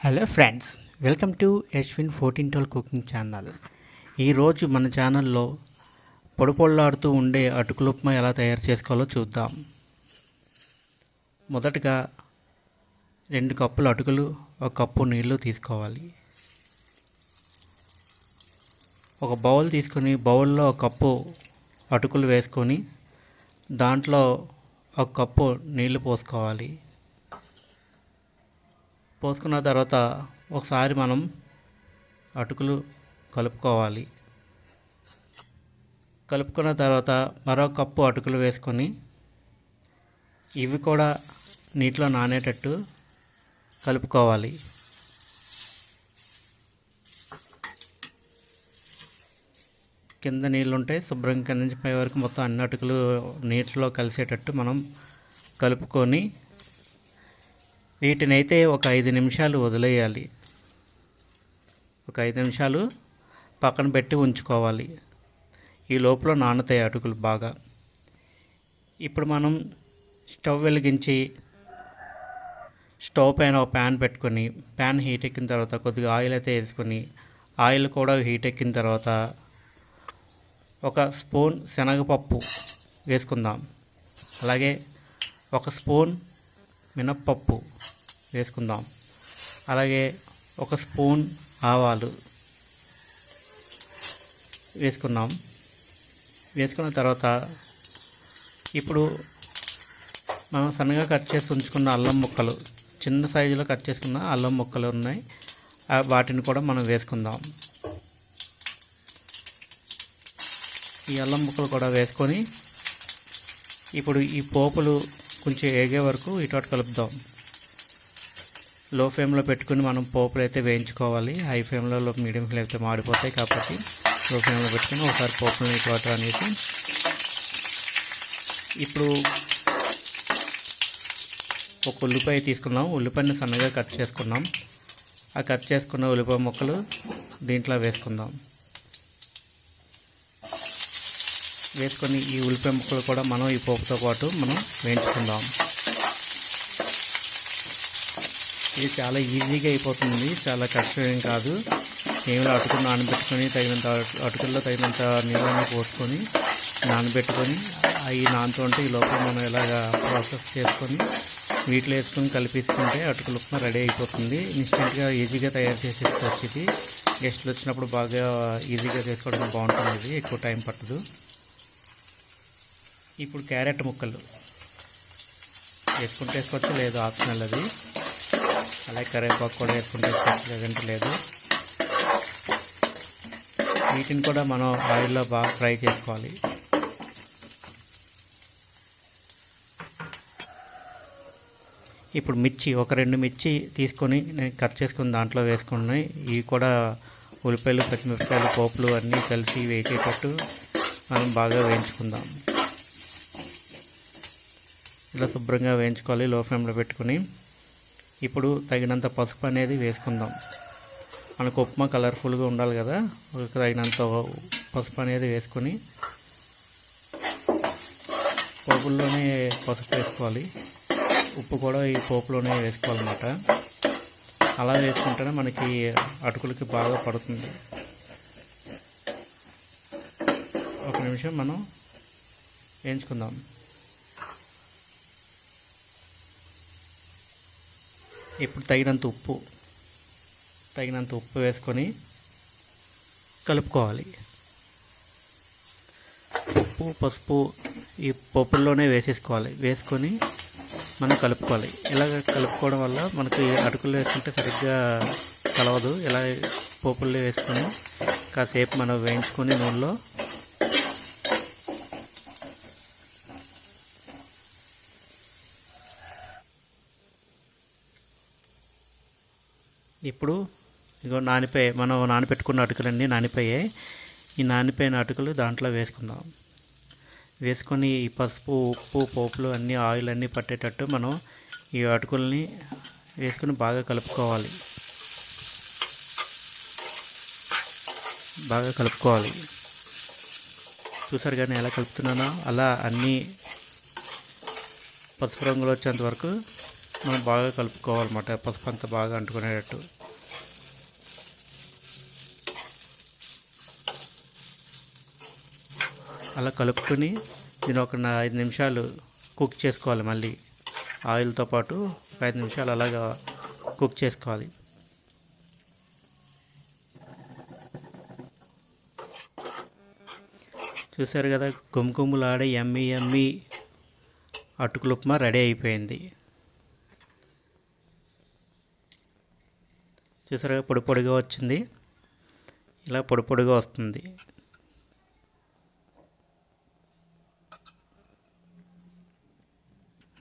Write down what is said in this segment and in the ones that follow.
Hello friends, welcome to Yashwin 14 cooking channel. ఈరోజు మన ఛానల్లో పొడిపొళ్ళాడుతూ ఉండే అటుకుల ఉప్మా ఎలా తయారు చేసుకోవాలో చూద్దాం. మొదటగా 2 కప్పులు అటుకులు, 1 కప్పు నీళ్లు తీసుకోవాలి. ఒక బౌల్ తీసుకొని బౌల్లో 1 కప్పు అటుకులు వేసుకొని దాంట్లో 1 కప్పు నీళ్లు పోసుకోవాలి. పోసుకున్న తర్వాత ఒకసారి మనం అటుకులు కలుపుకోవాలి. కలుపుకున్న తర్వాత మరో కప్పు అటుకులు వేసుకొని ఇవి కూడా నీటిలో నానేటట్టు కలుపుకోవాలి. కింద నీళ్ళు ఉంటే శుభ్రం కింద నుంచి పై వరకు మొత్తం అన్ని అటుకులు నీటిలో కలిసేటట్టు మనం కలుపుకొని వీటినైతే ఒక 5 నిమిషాలు వదిలేయాలి. ఒక 5 నిమిషాలు పక్కన పెట్టి ఉంచుకోవాలి. ఈ లోపల నానుతాయి అటుకులు బాగా. ఇప్పుడు మనం స్టవ్ వెలిగించి స్టవ్ పైన ఒక ప్యాన్ పెట్టుకొని ప్యాన్ హీట్ ఎక్కిన తర్వాత కొద్దిగా ఆయిల్ అయితే వేసుకొని ఆయిల్ కూడా హీట్ ఎక్కిన తర్వాత 1 స్పూన్ శనగపప్పు వేసుకుందాం. అలాగే 1 స్పూన్ మినప్పప్పు వేసుకుందాం. అలాగే 1 స్పూన్ ఆవాలు వేసుకుందాం. వేసుకున్న తర్వాత ఇప్పుడు మనం సన్నగా కట్ చేసి ఉంచుకున్న అల్లం ముక్కలు, చిన్న సైజులో కట్ చేసుకున్న అల్లం ముక్కలు ఉన్నాయి, వాటిని కూడా మనం వేసుకుందాం. ఈ అల్లం ముక్కలు కూడా వేసుకొని ఇప్పుడు ఈ పోపులు కొంచెం ఏగే వరకు ఇటు కలుపుదాం. లో ఫ్లేమ్లో పెట్టుకుని మనం పోపులు అయితే వేయించుకోవాలి. హై ఫ్లేమ్లో మీడియం ఫ్లేమ్ అయితే మాడిపోతాయి కాబట్టి లో ఫ్లేమ్లో పెట్టుకుని ఒకసారి పోపులు ఇటు అనేసి ఇప్పుడు ఒక ఉల్లిపాయ తీసుకున్నాం. ఉల్లిపాయని సన్నగా కట్ చేసుకున్నాం. ఆ కట్ చేసుకున్న ఉల్లిపాయ ముక్కలు దీంట్లో వేసుకుందాం. వేసుకొని ఈ ఉల్లిపాయ ముక్కలు కూడా మనం ఈ పోపుతో పాటు మనం వేయించుకుందాం. ఇది చాలా ఈజీగా అయిపోతుంది, చాలా కష్టమేం కాదు. కేవలం అటుకులు నానబెట్టుకొని అటుకుల్లో తగినంత నీళ్ళని పోసుకొని నానబెట్టుకొని అవి నానుతుంటే ఈ లోపల మనం ఇలాగా ప్రాసెస్ చేసుకొని వీటిలో వేసుకొని కలిపేసుకుంటే అటుకుల ఉప్మా రెడీ అయిపోతుంది. ఇన్స్టెంట్గా ఈజీగా తయారు చేసేసుకోవచ్చు. ఇది గెస్ట్లు వచ్చినప్పుడు బాగా ఈజీగా చేసుకోవడానికి బాగుంటుంది. ఇది ఎక్కువ టైం పట్టదు. ఇప్పుడు క్యారెట్ ముక్కలు వేసుకుంటే వేసుకోవచ్చు, లేదు ఆప్షనల్ అది. అలాగే కరివేపాకు కూడా వేసుకుంటే వేసుకోవచ్చు, లేదంటే లేదు. వీటిని కూడా మనం ఆయిల్లో బాగా ఫ్రై చేసుకోవాలి. ఇప్పుడు మిర్చి, ఒక 2 మిర్చి తీసుకొని నేను కట్ చేసుకుని దాంట్లో వేసుకుని ఇవి కూడా ఉల్లిపాయలు, పచ్చిమిరపకాయలు, పోపులు అన్నీ కలిసి వేసేటట్టు మనం బాగా వేయించుకుందాం. ఇలా శుభ్రంగా వేయించుకోవాలి లో ఫ్లేమ్లో పెట్టుకుని. ఇప్పుడు తగినంత పసుపు అనేది వేసుకుందాం. మనకు ఉప్మా కలర్ఫుల్గా ఉండాలి కదా, తగినంత పసుపు అనేది వేసుకొని పోపుల్లోనే పసుపు వేసుకోవాలి. ఉప్పు కూడా ఈ పోపులోనే వేసుకోవాలన్నమాట. అలా వేసుకుంటేనే మనకి అటుకులకి బాగా పడుతుంది. 1 నిమిషం మనం వేయించుకుందాం. ఇప్పుడు తగినంత ఉప్పు వేసుకొని కలుపుకోవాలి. ఉప్పు, పసుపు ఈ పోపుల్లోనే వేసేసుకోవాలి. వేసుకొని మనం కలుపుకోవాలి. ఇలాగ కలుపుకోవడం వల్ల మనకి అటుకులు వేసుకుంటే సరిగ్గా కలవదు. ఇలా పోపుల్లో వేసుకొని కాసేపు మనం వేయించుకొని నూనెలో ఇప్పుడు ఇగో మనం నానబెట్టుకున్న అటుకులన్నీ నానిపోయాయి. ఈ నానిపోయిన అటుకులు దాంట్లో వేసుకుందాం. వేసుకొని ఈ పసుపు, ఉప్పు, పోపులు అన్నీ ఆయిల్ అన్నీ పట్టేటట్టు మనం ఈ అటుకుల్ని వేసుకొని బాగా కలుపుకోవాలి. చూసారు కానీ ఎలా కలుపుతున్నానో అలా అన్నీ పసుపు రంగులో వచ్చేంత వరకు మనం బాగా కలుపుకోవాలన్నమాట, పసుపు అంతా బాగా అంటుకునేటట్టు. అలా కలుపుకొని దీని ఒక 5 నిమిషాలు కుక్ చేసుకోవాలి. మళ్ళీ ఆయిల్తో పాటు 5 నిమిషాలు అలాగా కుక్ చేసుకోవాలి. చూసారు కదా, గుమ్గుమ్లాడే యమ్మీ యమ్మీ అటుకుల ఉప్మా రెడీ అయిపోయింది. చూసారుగా పొడి పొడిగా వచ్చింది, ఇలా పొడి పొడిగా వస్తుంది.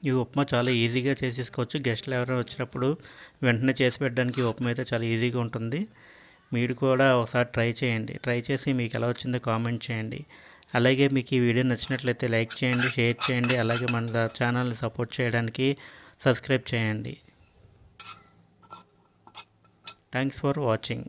ఈ ఉప్మా చాలా ఈజీగా చేసేసుకోవచ్చు. గెస్ట్లు ఎవరైనా వచ్చినప్పుడు వెంటనే చేసి పెట్టడానికి ఈ ఉప్మా అయితే చాలా ఈజీగా ఉంటుంది. మీరు కూడా ఒకసారి ట్రై చేయండి. ట్రై చేసి మీకు ఎలా వచ్చిందో కామెంట్ చేయండి. అలాగే మీకు ఈ వీడియో నచ్చినట్లయితే లైక్ చేయండి, షేర్ చేయండి. అలాగే మన ఛానల్ని సపోర్ట్ చేయడానికి సబ్స్క్రైబ్ చేయండి. Thanks for watching.